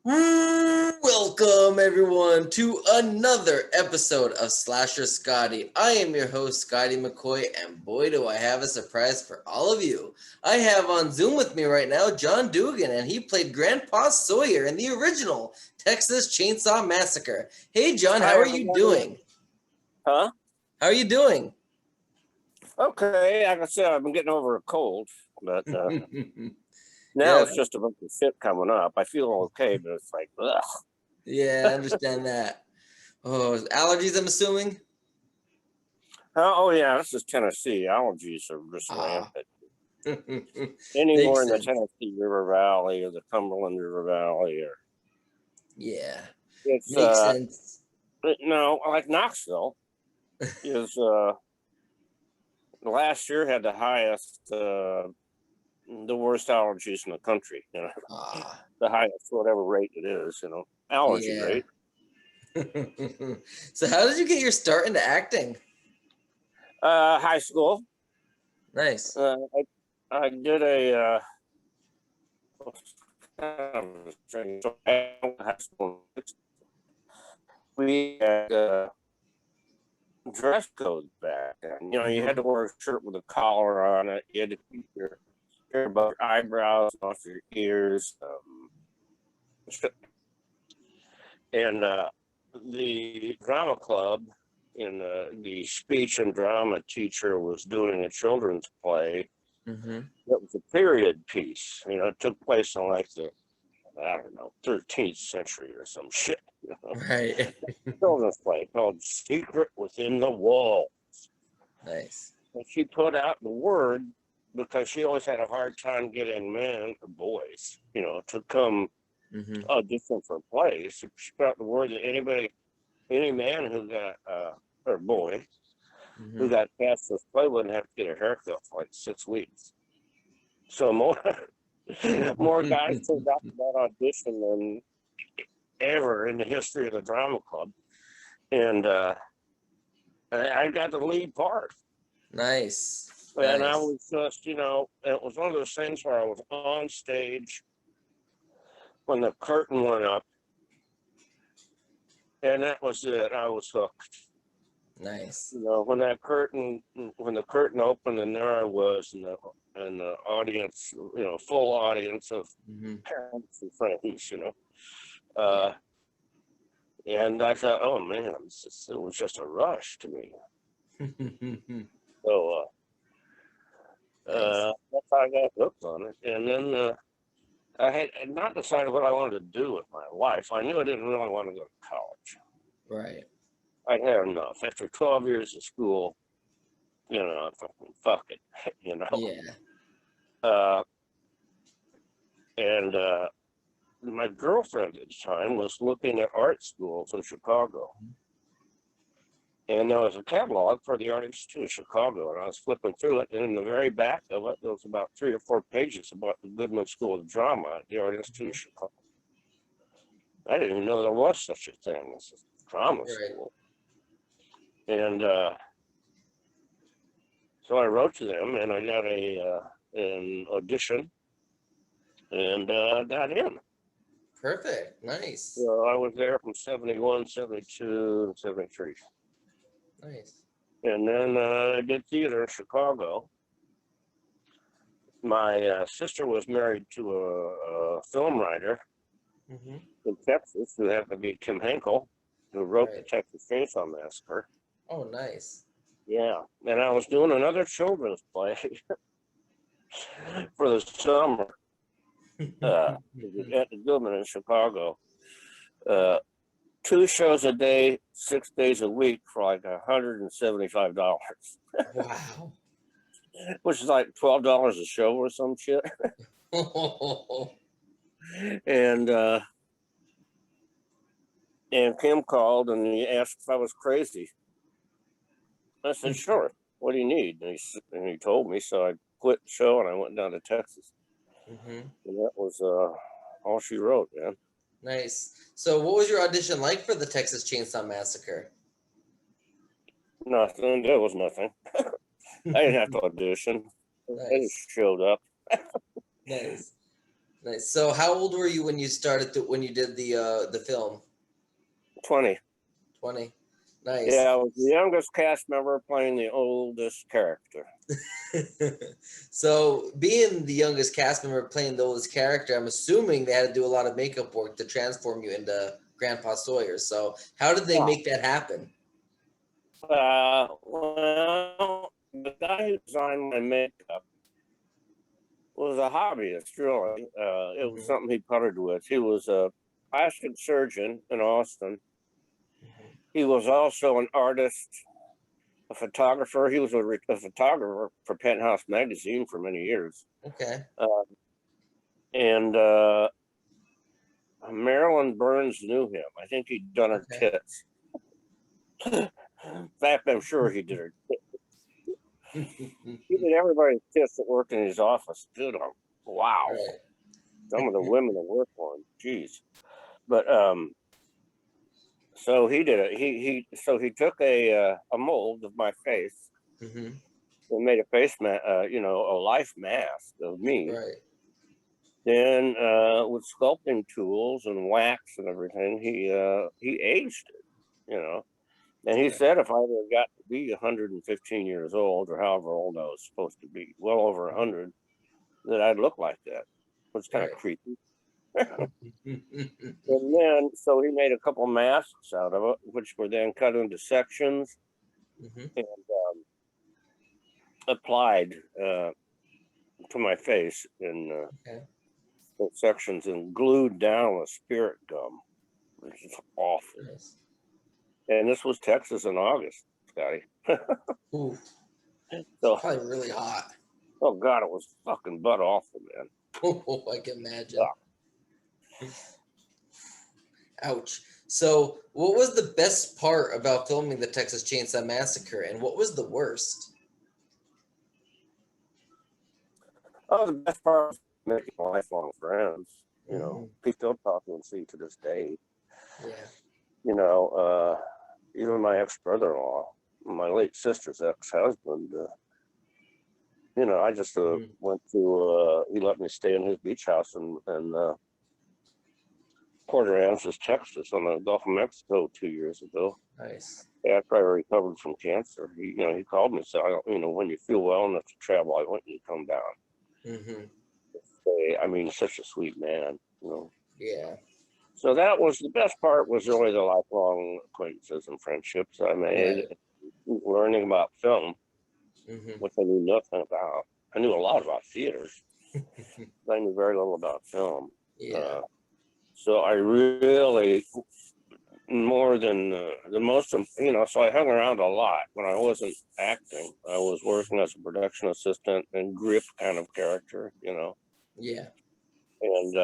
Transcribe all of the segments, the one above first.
Welcome, everyone, to another episode of Slasher Scotty. I am your host, Scotty McCoy, and boy, do I have a surprise for all of you. I have on Zoom with me right now John Dugan, and he played Grandpa Sawyer in the original Texas Chainsaw Massacre. Hey, John, how are you doing? Huh? How are you doing? Okay, like I said, I've been getting over a cold, but now Yeah. it's just a bunch of shit coming up. I feel okay, but it's like, ugh. Yeah, I understand that. Oh, allergies, I'm assuming? Oh yeah, this is Tennessee. Allergies are just rampant. Anywhere Makes in the sense. Tennessee River Valley or the Cumberland River Valley, or Yeah, it's makes sense. no, like Knoxville is last year had the highest, the worst allergies in the country. You know, the highest whatever rate it is. You know, allergy Yeah. rate. So how did you get your start into acting? High school. Nice. I did a we had dress codes back then. You know, you had to wear a shirt with a collar on it. You had to keep your hair above your eyebrows, off your ears. And the drama club in the speech and drama teacher was doing a children's play. Mm-hmm. It was a period piece. You know, it took place in like the, I don't know, 13th century or some shit. You know? Right. Children's play called Secret Within the Walls. Nice. And she put out the word because she always had a hard time getting men or boys, you know, to come audition for plays. She put out the word that any man who got, or boy, who got cast this play wouldn't have to get a haircut for like 6 weeks. So more guys turned out to that audition than ever in the history of the drama club. And I got the lead part. Nice. And nice. I was just, you know, it was one of those things where I was on stage when the curtain went up. And that was it. I was hooked. Nice. You know, when the curtain opened, and there I was in the audience, you know, full audience of parents and friends, you know. And I thought, oh man, it was just a rush to me. So that's how I got hooked on it. And then I had not decided what I wanted to do with my life. I knew I didn't really want to go to college. Right. I'd had enough. After 12 years of school, you know, fuck it, you know. Yeah. And my girlfriend at the time was looking at art schools in Chicago. And there was a catalog for the Art Institute of Chicago, and I was flipping through it, and in the very back of it, there was about 3 or 4 pages about the Goodman School of Drama at the Art Institute of Chicago. I didn't even know there was such a thing as a drama school. And so I wrote to them, and I got an audition, and got in. Perfect. Nice. So I was there from 71, 72, and 73. Nice. And then I did theater in Chicago. My sister was married to a film writer in Texas who happened to be Kim Henkel, who wrote the Texas Chainsaw Massacre. Oh, nice. Yeah. And I was doing another children's play for the summer at the Goodman in Chicago. 2 shows a day, 6 days a week for like $175. Wow. Which is like $12 a show or some shit. And Kim called and he asked if I was crazy. I said, sure. What do you need? And he told me, so I quit the show and I went down to Texas. And that was all she wrote, man. Nice. So what was your audition like for the Texas Chainsaw Massacre? Nothing. There was nothing. I didn't have to audition. Nice. I just showed up. Nice. Nice. So how old were you when you started when you did the film? 20. 20. Nice. Yeah, I was the youngest cast member playing the oldest character. So being the youngest cast member playing the oldest character, I'm assuming they had to do a lot of makeup work to transform you into Grandpa Sawyer. So how did they make that happen? Well, the guy who designed my makeup was a hobbyist, really. It was something he puttered with. He was a plastic surgeon in Austin. He was also an artist, a photographer. He was a photographer for Penthouse magazine for many years. Okay. And Marilyn Burns knew him. I think he'd done her tits. In fact, I'm sure he did her tits. He did everybody's tits that worked in his office. Did them. Wow. Right. Some of the women that worked for him. Jeez. But so he did it. He took a mold of my face and made a face mask, a life mask of me. Right. Then with sculpting tools and wax and everything, he aged it, And he said if I ever got to be 115 years old, or however old I was supposed to be, well over 100, that I'd look like that. It was kind of creepy. And then, so he made a couple masks out of it, which were then cut into sections and applied to my face in sections and glued down with spirit gum, which is awful. Nice. And this was Texas in August, Scotty. Ooh. So probably really hot. Oh God, it was fucking butt awful, man. Oh, I can imagine. Ouch. So what was the best part about filming the Texas Chainsaw Massacre, and what was the worst? Oh, the best part was making lifelong friends. People still talk and see to this day. Yeah. Even my ex-brother-in-law, my late sister's ex-husband, I just went to, he let me stay in his beach house in Port Aransas, Texas, on the Gulf of Mexico 2 years ago. Nice. After I recovered from cancer, he called me and said, when you feel well enough to travel, I want you to come down. I mean, such a sweet man, Yeah. So that was the best part, was really the lifelong acquaintances and friendships I made, learning about film, which I knew nothing about. I knew a lot about theaters, but I knew very little about film. Yeah. So I really, more than the most, so I hung around a lot when I wasn't acting. I was working as a production assistant and grip kind of character, Yeah. And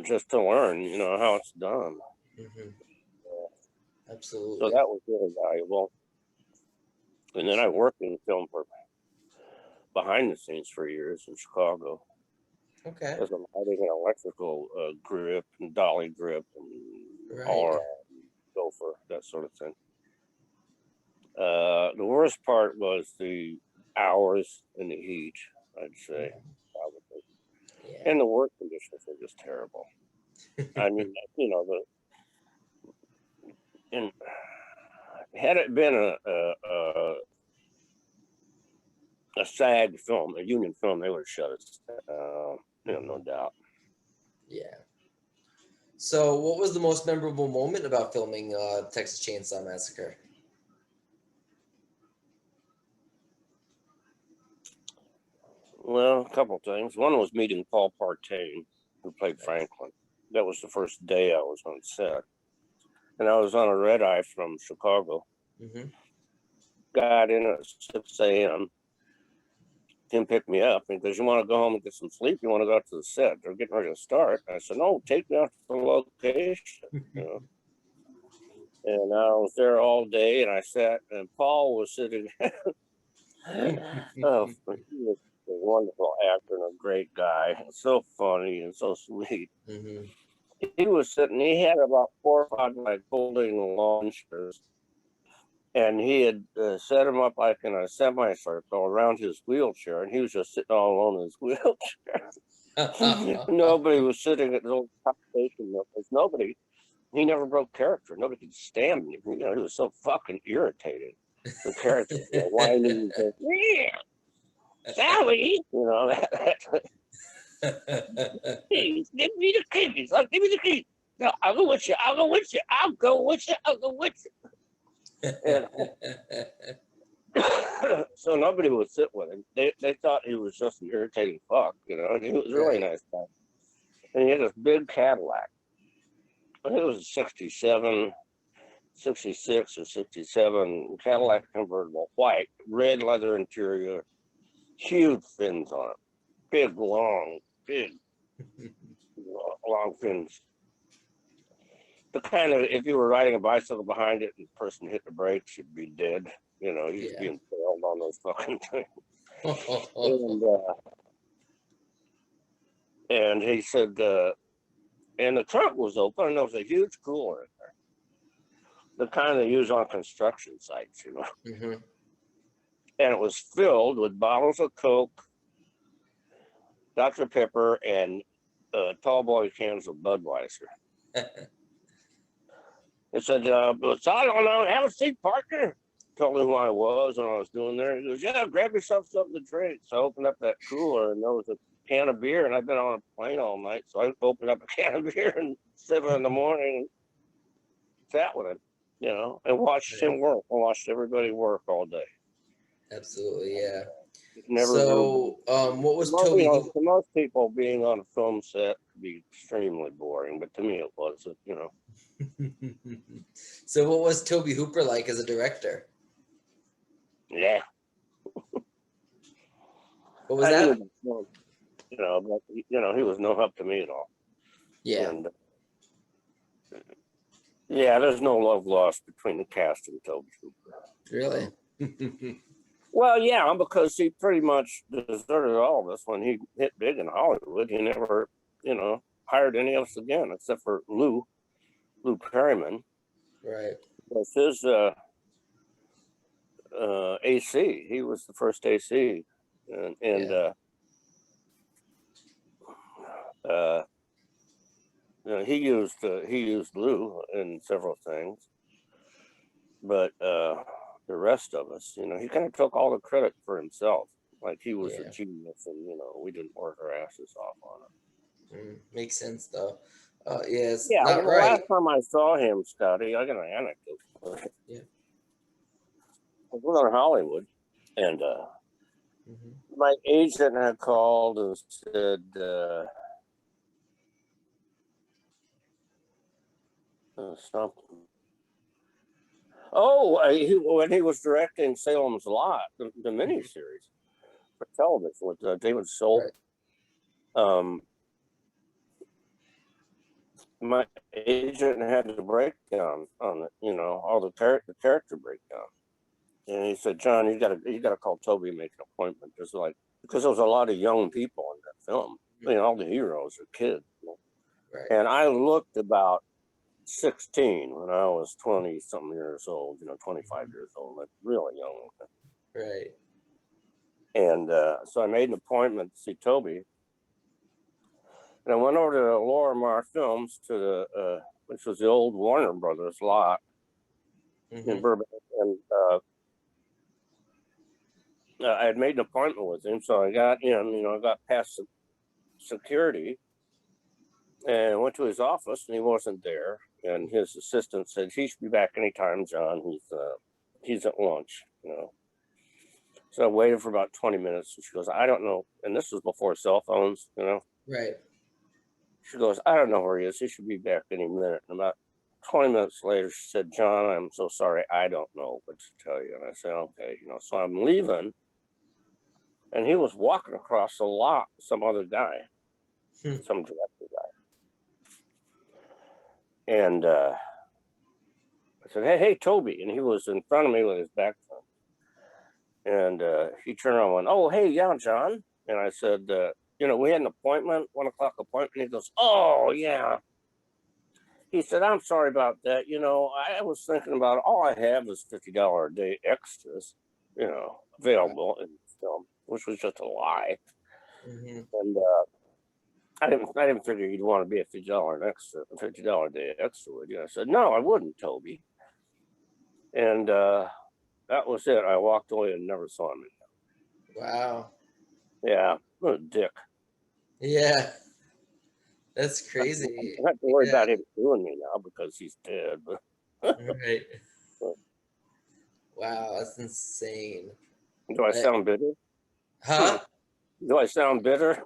just to learn, how it's done. Absolutely. So that was really valuable. And then I worked in film for behind the scenes for years in Chicago. Okay. As a lighting and electrical grip and dolly grip and all around gopher, that sort of thing. The worst part was the hours in the heat, I'd say, probably. Yeah. And the work conditions were just terrible. I mean, and had it been a SAG film, a union film, they would have shut it. No doubt. Yeah. So, what was the most memorable moment about filming Texas Chainsaw Massacre? Well, a couple of things. One was meeting Paul Partain, who played Franklin. That was the first day I was on set. And I was on a red eye from Chicago. Got in at 6 a.m. Tim picked me up and goes, "You want to go home and get some sleep? You want to go out to the set? They're getting ready to start." I said, "No, take me out to the location." And I was there all day, and I sat, and Paul was sitting. Oh, he was a wonderful actor and a great guy, and so funny and so sweet. He was sitting. He had about 4 or 5 like folding lawn chairs, And he had set him up like in a semicircle around his wheelchair, and he was just sitting all alone in his wheelchair. Nobody was sitting at the old top station. There's nobody. He never broke character. Nobody could stand him. He was so fucking irritated. The character, whining, yeah, Sally, please give me the keys. Give me the keys. No, I'll go with you. I'll go with you. I'll go with you. I'll go with you. And so nobody would sit with him. They thought he was just an irritating fuck, and he was a really nice guy. And he had this big Cadillac. I think it was a 67, 66 or 67 Cadillac convertible, white, red leather interior, huge fins on it. Big, long fins. The kind of, if you were riding a bicycle behind it and the person hit the brakes, you'd be dead. You'd just be impaled on those fucking things. And he said, and the trunk was open, and there was a huge cooler in there. The kind they use on construction sites, Mm-hmm. And it was filled with bottles of Coke, Dr. Pepper, and tall boy cans of Budweiser. He said, so I don't know, have a seat, partner. Told him who I was when I was doing there. He goes, yeah, grab yourself something to drink. So I opened up that cooler, and there was a can of beer, and I've been on a plane all night, so I opened up a can of beer and 7 in the morning, sat with him, and watched him work. I watched everybody work all day. Absolutely, yeah. Never what was Tobe? For most people, being on a film set could be extremely boring, but to me it wasn't, So what was Tobe Hooper like as a director? Yeah. What was that? But he was no help to me at all. Yeah. And, there's no love lost between the cast and Tobe Hooper. Really? Well, yeah, because he pretty much deserted all of us when he hit big in Hollywood. He never, hired any of us again except for Lou Perryman. Right. That's his AC. He was the first AC, he used Lou in several things, but the rest of us, he kind of took all the credit for himself, like he was a genius, and we didn't work our asses off on it. Makes sense, though. It's yeah. Not well, right. Last time I saw him, Scotty, I got an anecdote. Yeah. I was in Hollywood, and my agent had called and said, something. Oh, when he was directing Salem's Lot, the miniseries for television with David Soul. Right. My agent had a breakdown on it, all the character breakdown. And he said, John, you gotta call Tobe and make an appointment. Because there was a lot of young people in that film. All the heroes are kids. Right. And I looked about 16 when I was 20 something years old, 25 years old, like really young. Right. And so I made an appointment to see Tobe. And I went over to Lorimar Films which was the old Warner Brothers lot in Burbank. And I had made an appointment with him. So I got in, I got past security and went to his office, and he wasn't there. And his assistant said, he should be back anytime, John. He's at lunch, So I waited for about 20 minutes, and she goes, I don't know. And this was before cell phones, Right. She goes, I don't know where he is. He should be back any minute. And about 20 minutes later, she said, John, I'm so sorry. I don't know what to tell you. And I said, okay, so I'm leaving. And he was walking across the lot with some other guy, some director guy. And I said, hey, Tobe. And he was in front of me with his back turned. And he turned around and went, oh, hey, yeah, John. And I said, we had an appointment, 1 o'clock appointment. He goes, oh, yeah. he said, I'm sorry about that. You know, I was thinking about all I have is $50 a day extras, you know, available in film, which was just a lie. Mm-hmm. And I didn't figure you'd want to be a $50 a day extra, would you? I said, no, I wouldn't, Toby. And that was it. I walked away and never saw him again. Wow. Yeah, what a dick. Yeah, that's I crazy. don't have to worry Yeah, about him suing me now because he's dead. But, right. Wow, that's insane. do I Like, sound bitter? huh? Do I sound bitter?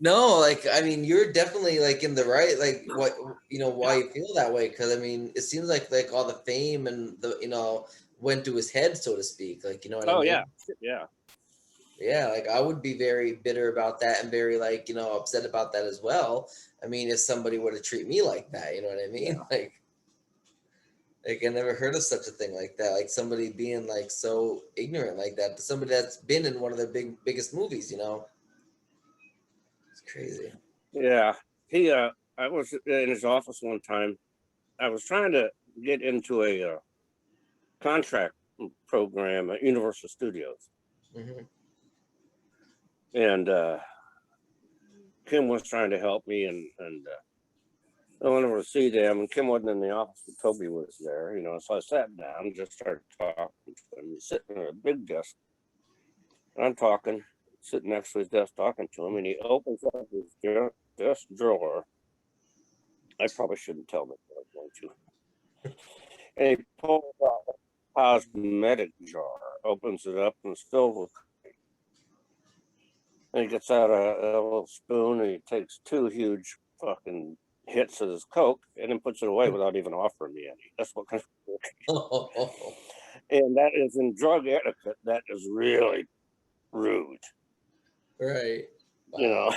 No, like I mean, you're definitely like in the right. Like what why you feel that way? Because I mean, it seems like all the fame and the went to his head, so to speak. Like what I Oh mean? yeah, yeah. Yeah, like I would be very bitter about that and very like upset about that as well. I mean, if somebody were to treat me like that, you know what I mean? Yeah. Like I never heard of such a thing like that. Like somebody being like so ignorant like that to somebody that's been in one of the biggest movies. It's crazy. Yeah. He I was in his office one time. I was trying to get into a contract program at Universal Studios. Hmm. And Kim was trying to help me and I went over to see them, and Kim wasn't in the office, but Toby was there, so I sat down and just started talking to him. He's sitting at a big desk, and I'm talking, sitting next to his desk talking to him, and he opens up his desk drawer. I probably shouldn't tell him, but I'm going to. And he pulls out a cosmetic jar, opens it up, and it's filled with. And he gets out a little spoon, and he takes two huge fucking hits of his Coke, and then puts it away without even offering me any. That's what kind of. And that is in drug etiquette. That is really rude. Right. You Wow. know.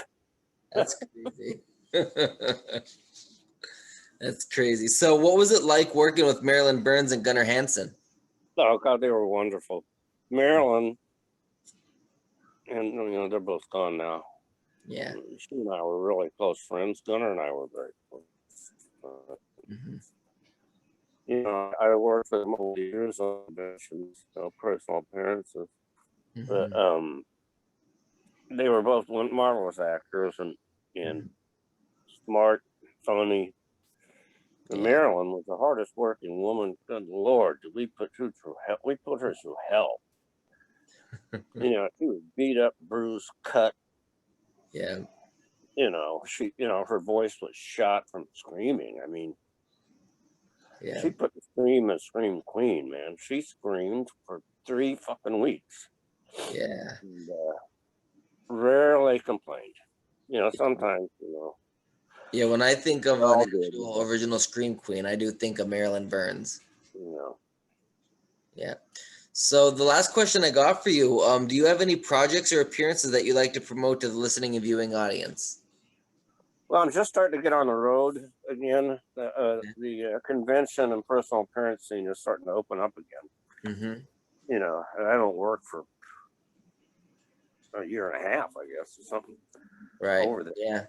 That's crazy. That's crazy. So, what was it like working with Marilyn Burns and Gunnar Hansen? Oh God, they were wonderful. Marilyn, and they're both gone now. Yeah. She and I were really close friends. Gunnar and I were very close. Mm-hmm. I worked with them over the years on missions, personal appearances. But Mm-hmm. they were both marvelous actors and smart, funny. And Yeah. Marilyn was the hardest working woman. Good Lord, did we put her through hell? We put her through hell. She was beat up, bruised, cut. Yeah. She, her voice was shot from screaming. I mean, Yeah. she put the scream as scream queen, man. She screamed for 3 fucking weeks. Yeah. And, rarely complained. Sometimes, Yeah. When I think of an all good, actual original Scream Queen, I do think of Marilyn Burns. you know. Yeah. So the last question I got for you, do you have any projects or appearances that you like to promote to the listening and viewing audience? Well, I'm just starting to get on the road again. The convention and personal appearance scene is starting to open up again. Mm-hmm. And I don't work for a year and a half, I guess, or something Right. over there. Yeah.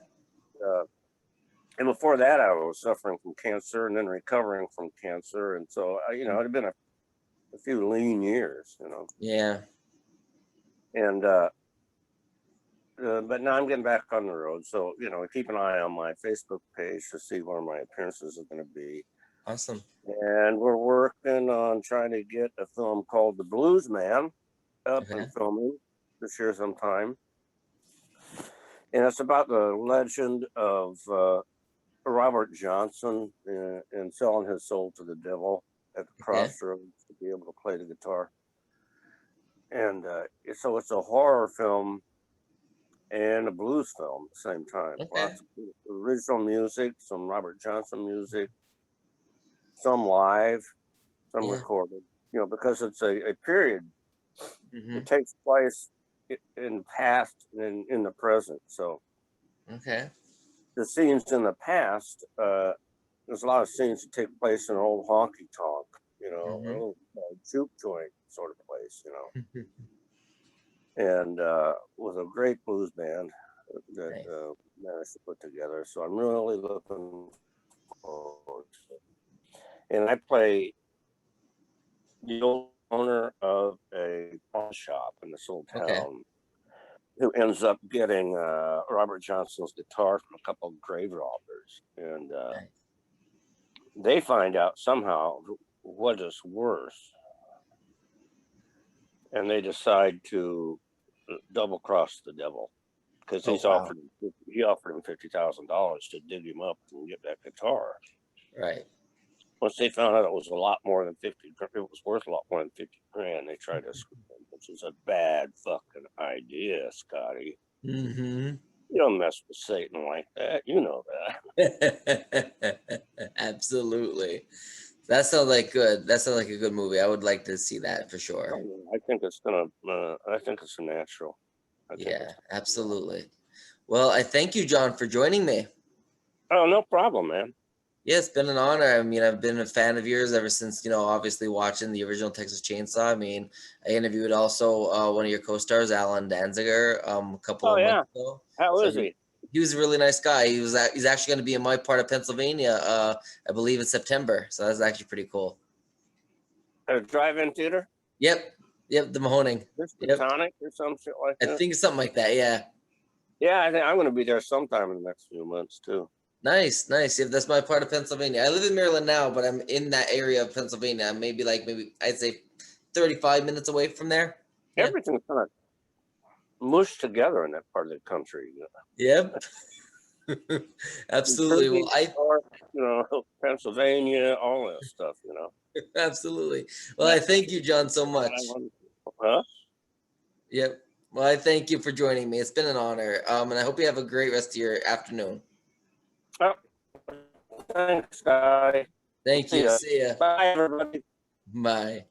And before that, I was suffering from cancer and then recovering from cancer. And so, it had been a few lean years, Yeah. And, but now I'm getting back on the road. So, keep an eye on my Facebook page to see where my appearances are going to be. Awesome. And we're working on trying to get a film called The Blues Man up Okay. and filming this year sometime. And it's about the legend of Robert Johnson and selling his soul to the devil at the crossroads to be able to play the guitar. And so it's a horror film and a blues film at the same time. Okay. Lots of original music, some Robert Johnson music, some live, some recorded, because it's a period. Mm-hmm. It takes place in the past and in the present. So Okay. the scenes in the past, there's a lot of scenes that take place in an old honky tonk, a little juke joint sort of place, and with a great blues band that managed to put together. So I'm really looking forward to and I play the old owner of a pawn shop in this little town. Okay. Who ends up getting Robert Johnson's guitar from a couple of grave robbers, and Nice. they find out somehow what is worse, and they decide to double cross the devil because Oh, wow. he offered him $50,000 to dig him up and get that guitar. Right. Once they found out it was a lot more than 50, it was worth a lot more than 50 grand. They tried to screw him, which is a bad fucking idea, Scotty. Mm-hmm. You don't mess with Satan like that. You know that. Absolutely. That sounds like good. That sounds like a good movie. I would like to see that for sure. I think it's I think it's a natural. Yeah, absolutely. Well, I thank you, John, for joining me. Oh, no problem, man. Yeah, it's been an honor. I mean, I've been a fan of yours ever since, obviously watching the original Texas Chainsaw. I mean, I interviewed also one of your co-stars, Alan Danziger, a couple of months ago. How is he? He was a really nice guy. He's actually going to be in my part of Pennsylvania, I believe in September. So that's actually pretty cool. A drive-in theater? Yep, the Mahoning. This Tonic or some shit like that? I think it's something like that, yeah. Yeah, I think I'm going to be there sometime in the next few months, too. Nice. Yeah, that's my part of Pennsylvania. I live in Maryland now, but I'm in that area of Pennsylvania. I'm maybe I'd say 35 minutes away from there. Yeah. Everything's kind of mushed together in that part of the country. Yep. Absolutely. Well, Pennsylvania, all that stuff, Absolutely. Well, I thank you, John, so much. Huh? Yep. Well, I thank you for joining me. It's been an honor. And I hope you have a great rest of your afternoon. Oh, thanks, guy. Thank you. See ya. Bye, everybody. Bye.